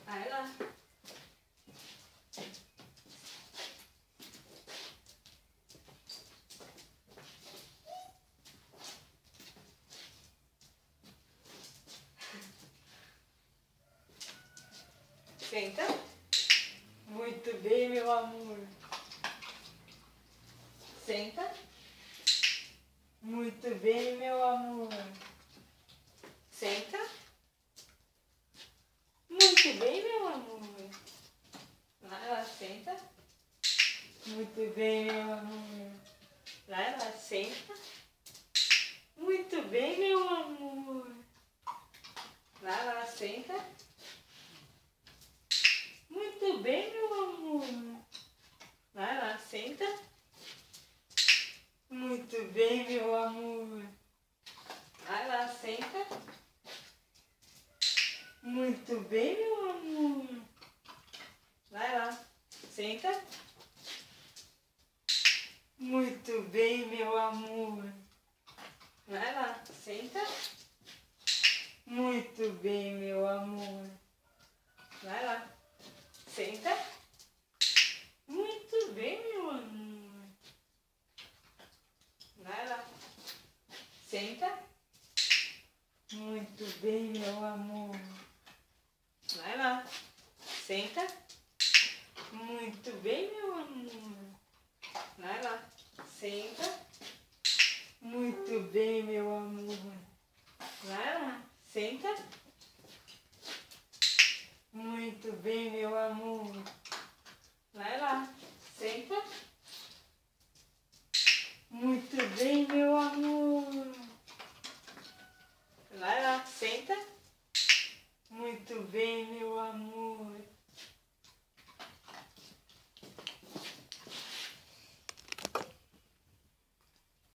Vai lá. Senta. Muito bem, meu amor. Senta. Muito bem, meu amor. Senta. Muito bem, meu amor. Vai lá, senta. Muito bem, meu amor. Vai lá, senta. Muito bem, meu amor. Vai lá, senta. Muito bem, meu amor. Vai lá, senta. Muito bem, meu amor. Vai lá, senta. Muito bem, meu amor. Vai lá, senta. Muito bem, meu amor. Vai lá, senta. Muito bem, meu amor. Vai lá, senta. Muito bem, meu amor. Vai lá, senta. Muito bem, meu amor. Vai lá, senta. Muito bem, meu amor. Vai lá, senta. Muito bem, meu amor. Vai lá, senta. Muito bem, meu amor. Vai lá, senta. Muito bem, meu amor. Vai lá, senta. Muito bem, meu